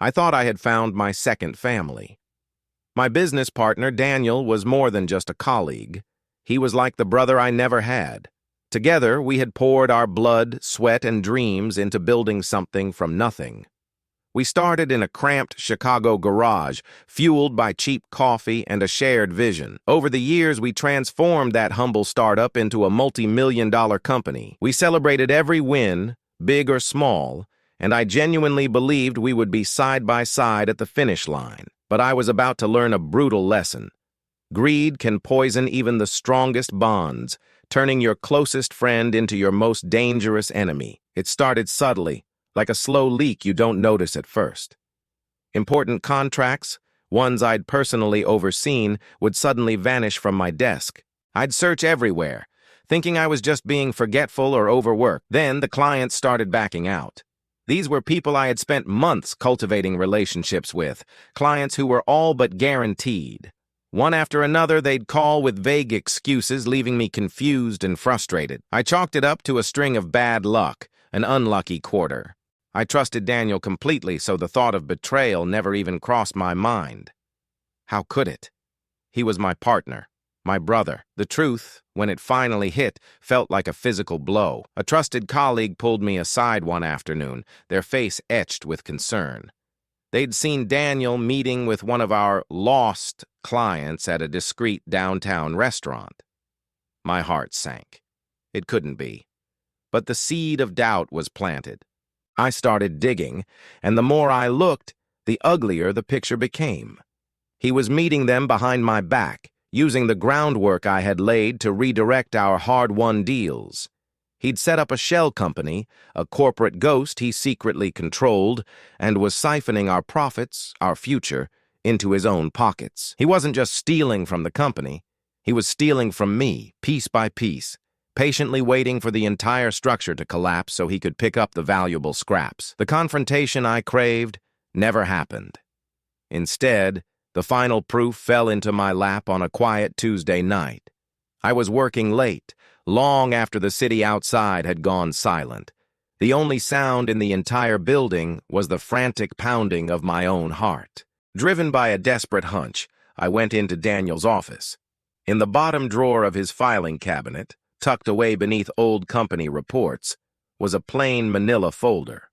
I thought I had found my second family. My business partner, Daniel, was more than just a colleague. He was like the brother I never had. Together, we had poured our blood, sweat, and dreams into building something from nothing. We started in a cramped Chicago garage, fueled by cheap coffee and a shared vision. Over the years, we transformed that humble startup into a multi-million-dollar company. We celebrated every win, big or small, and I genuinely believed we would be side by side at the finish line. But I was about to learn a brutal lesson. Greed can poison even the strongest bonds, turning your closest friend into your most dangerous enemy. It started subtly, like a slow leak you don't notice at first. Important contracts, ones I'd personally overseen, would suddenly vanish from my desk. I'd search everywhere, thinking I was just being forgetful or overworked. Then the clients started backing out. These were people I had spent months cultivating relationships with, clients who were all but guaranteed. One after another, they'd call with vague excuses, leaving me confused and frustrated. I chalked it up to a string of bad luck, an unlucky quarter. I trusted Daniel completely, so the thought of betrayal never even crossed my mind. How could it? He was my partner, my brother. The truth, when it finally hit, felt like a physical blow. A trusted colleague pulled me aside one afternoon, their face etched with concern. They'd seen Daniel meeting with one of our lost clients at a discreet downtown restaurant. My heart sank. It couldn't be. But the seed of doubt was planted. I started digging, and the more I looked, the uglier the picture became. He was meeting them behind my back, using the groundwork I had laid to redirect our hard-won deals. He'd set up a shell company, a corporate ghost he secretly controlled, and was siphoning our profits, our future, into his own pockets. He wasn't just stealing from the company. He was stealing from me, piece by piece, patiently waiting for the entire structure to collapse so he could pick up the valuable scraps. The confrontation I craved never happened. Instead, the final proof fell into my lap on a quiet Tuesday night. I was working late, long after the city outside had gone silent. The only sound in the entire building was the frantic pounding of my own heart. Driven by a desperate hunch, I went into Daniel's office. In the bottom drawer of his filing cabinet, tucked away beneath old company reports, was a plain manila folder.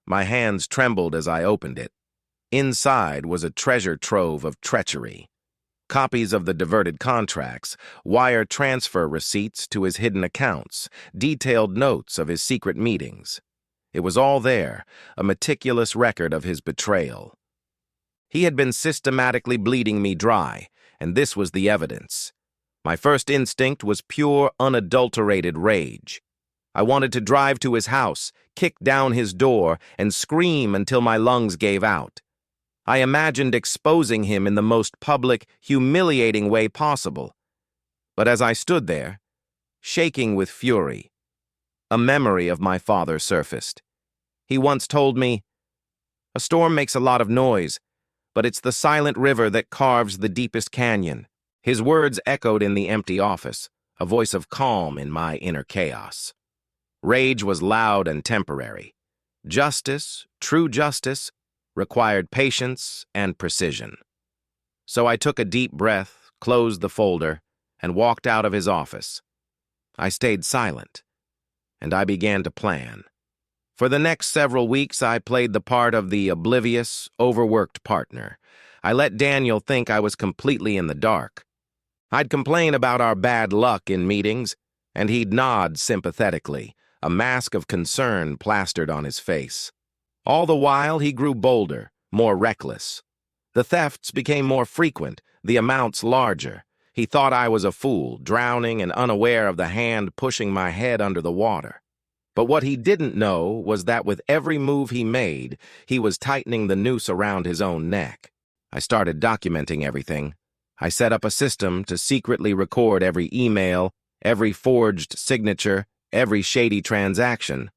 My hands trembled as I opened it. Inside was a treasure trove of treachery. Copies of the diverted contracts, wire transfer receipts to his hidden accounts, detailed notes of his secret meetings. It was all there, a meticulous record of his betrayal. He had been systematically bleeding me dry, and this was the evidence. My first instinct was pure, unadulterated rage. I wanted to drive to his house, kick down his door, and scream until my lungs gave out. I imagined exposing him in the most public, humiliating way possible. But as I stood there, shaking with fury, a memory of my father surfaced. He once told me, "A storm makes a lot of noise, but it's the silent river that carves the deepest canyon." His words echoed in the empty office, a voice of calm in my inner chaos. Rage was loud and temporary. Justice, true justice, required patience and precision. So I took a deep breath, closed the folder, and walked out of his office. I stayed silent, and I began to plan. For the next several weeks, I played the part of the oblivious, overworked partner. I let Daniel think I was completely in the dark. I'd complain about our bad luck in meetings, and he'd nod sympathetically, a mask of concern plastered on his face. All the while, he grew bolder, more reckless. The thefts became more frequent, the amounts larger. He thought I was a fool, drowning and unaware of the hand pushing my head under the water. But what he didn't know was that with every move he made, he was tightening the noose around his own neck. I started documenting everything. I set up a system to secretly record every email, every forged signature, every shady transaction.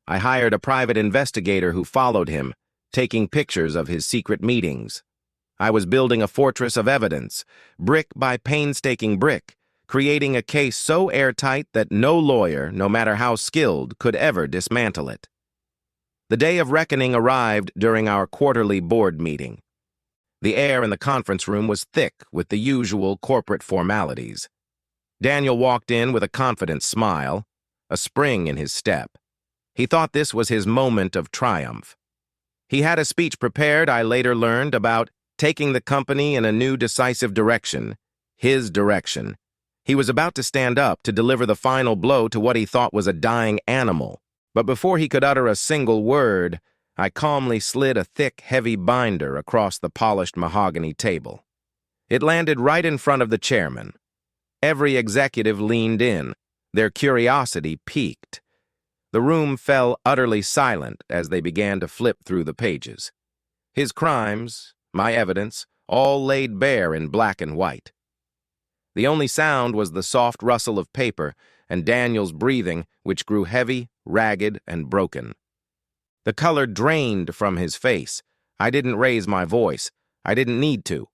I hired a private investigator who followed him, taking pictures of his secret meetings. I was building a fortress of evidence, brick by painstaking brick, creating a case so airtight that no lawyer, no matter how skilled, could ever dismantle it. The day of reckoning arrived during our quarterly board meeting. The air in the conference room was thick with the usual corporate formalities. Daniel walked in with a confident smile, a spring in his step. He thought this was his moment of triumph. He had a speech prepared, I later learned, about taking the company in a new decisive direction, his direction. He was about to stand up to deliver the final blow to what he thought was a dying animal. But before he could utter a single word, I calmly slid a thick, heavy binder across the polished mahogany table. It landed right in front of the chairman. Every executive leaned in, their curiosity piqued. The room fell utterly silent as they began to flip through the pages. His crimes, my evidence, all laid bare in black and white. The only sound was the soft rustle of paper and Daniel's breathing, which grew heavy, ragged, and broken. The color drained from his face. I didn't raise my voice. I didn't need to.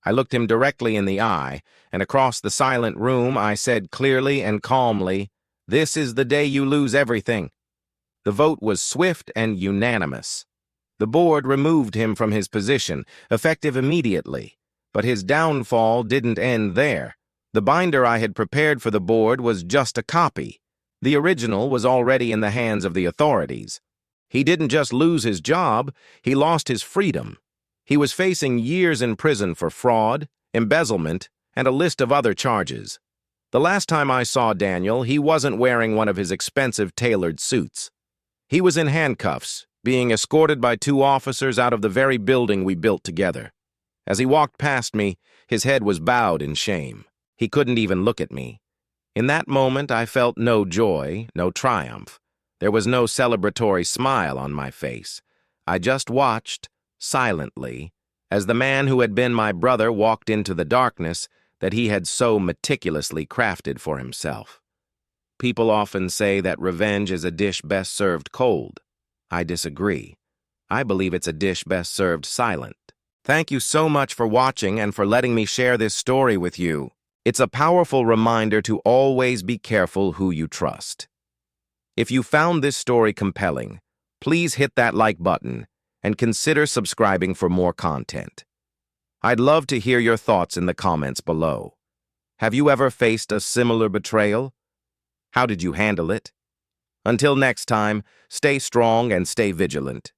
I looked him directly in the eye, and across the silent room I said clearly and calmly, "This is the day you lose everything." The vote was swift and unanimous. The board removed him from his position, effective immediately. But his downfall didn't end there. The binder I had prepared for the board was just a copy. The original was already in the hands of the authorities. He didn't just lose his job, he lost his freedom. He was facing years in prison for fraud, embezzlement, and a list of other charges. The last time I saw Daniel, he wasn't wearing one of his expensive tailored suits. He was in handcuffs, being escorted by 2 officers out of the very building we built together. As he walked past me, his head was bowed in shame. He couldn't even look at me. In that moment, I felt no joy, no triumph. There was no celebratory smile on my face. I just watched, silently, as the man who had been my brother walked into the darkness that he had so meticulously crafted for himself. People often say that revenge is a dish best served cold. I disagree. I believe it's a dish best served silent. Thank you so much for watching and for letting me share this story with you. It's a powerful reminder to always be careful who you trust. If you found this story compelling, please hit that like button and consider subscribing for more content. I'd love to hear your thoughts in the comments below. Have you ever faced a similar betrayal? How did you handle it? Until next time, stay strong and stay vigilant.